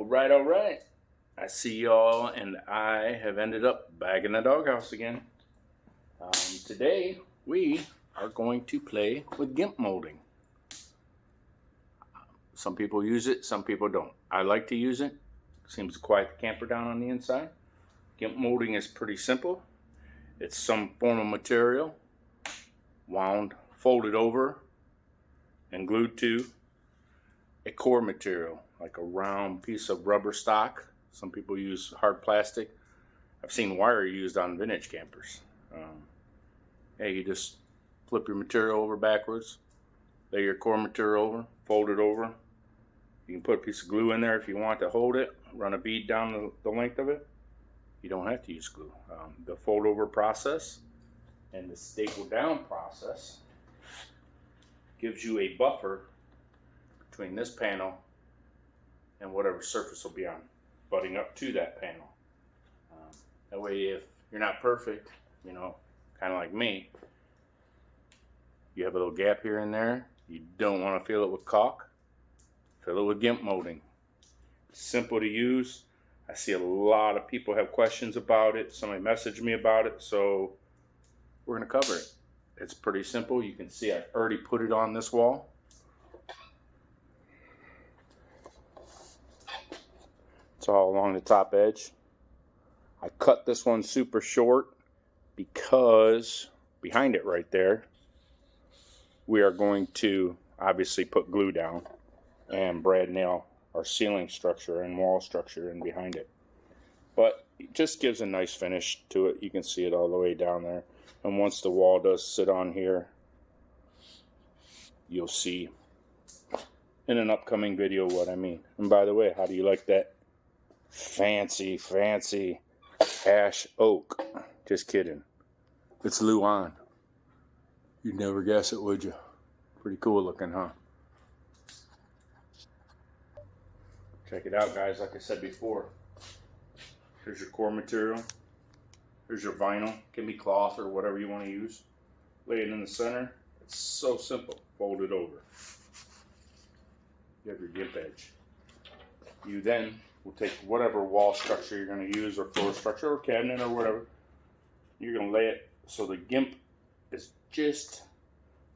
All right. I see y'all, and I have ended up back in the doghouse again. Today, we are going to play with Gimp molding. Some people use it, some people don't. I like to use it. Seems to quiet the camper down on the inside. Gimp molding is pretty simple. It's some form of material, wound, folded over, and glued to a core material, like a round piece of rubber stock. Some people use hard plastic. I've seen wire used on vintage campers. Hey, you just flip your material over backwards, lay your core material over, fold it over. You can put a piece of glue in there if you want to hold it, run a bead down the length of it. You don't have to use glue. The fold over process and the staple down process gives you a buffer between this panel and whatever surface will be on, butting up to that panel. That way, if you're not perfect, you know, kind of like me, you have a little gap here and there, you don't want to fill it with caulk, fill it with Gimp molding. Simple to use. I see a lot of people have questions about it. Somebody messaged me about it, so we're going to cover it. It's pretty simple. You can see I already put it on this wall. It's all along the top edge. I cut this one super short because behind it right there, we are going to obviously put glue down and brad nail our ceiling structure and wall structure in behind it. But it just gives a nice finish to it. You can see it all the way down there. And once the wall does sit on here, you'll see in an upcoming video what I mean. And by the way, how do you like that fancy ash oak? Just kidding. It's Luan. You'd never guess it, would you? Pretty cool looking, huh? Check it out, guys. Like I said before, here's your core material. Here's your vinyl. Can be cloth or whatever you want to use. Lay it in the center. It's so simple. Fold it over. You have your Gimp edge. You then will take whatever wall structure you're going to use, or floor structure, or cabinet, or whatever. You're going to lay it so the Gimp is just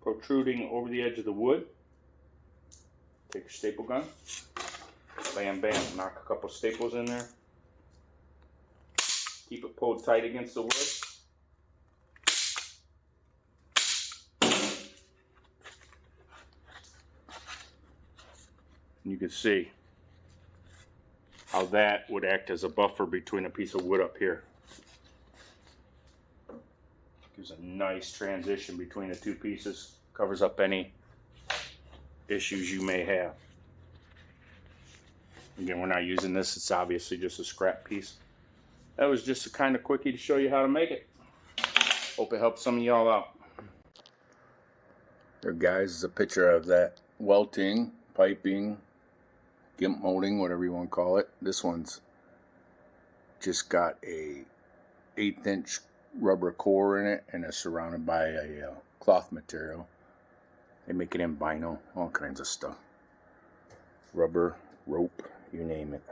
protruding over the edge of the wood. Take your staple gun. Bam, bam. Knock a couple staples in there. Keep it pulled tight against the wood. And you can see how that would act as a buffer between a piece of wood up here. Gives a nice transition between the two pieces. Covers up any issues you may have. Again, we're not using this. It's obviously just a scrap piece. That was just a kind of quickie to show you how to make it. Hope it helps some of y'all out. There, guys, is a picture of that welting, piping, Gimp molding, whatever you want to call it. This one's just got a 1/8" rubber core in it, and it's surrounded by a cloth material. They make it in vinyl, all kinds of stuff. Rubber, rope, you name it.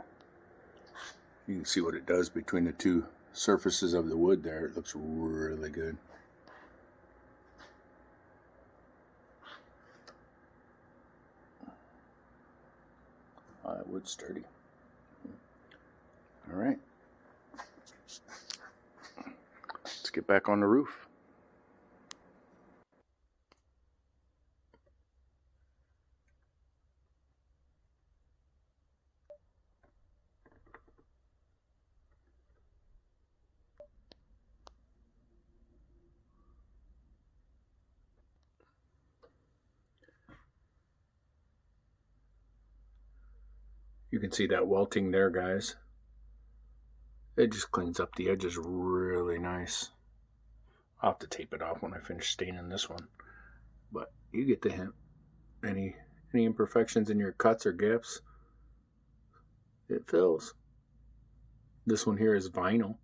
You can see what it does between the two surfaces of the wood there. It looks really good. That wood's sturdy. All right. Let's get back on the roof. You can see that welting there, guys. It just cleans up the edges really nice. I'll have to tape it off when I finish staining this one. But you get the hint. Any imperfections in your cuts or gaps, it fills. This one here is vinyl.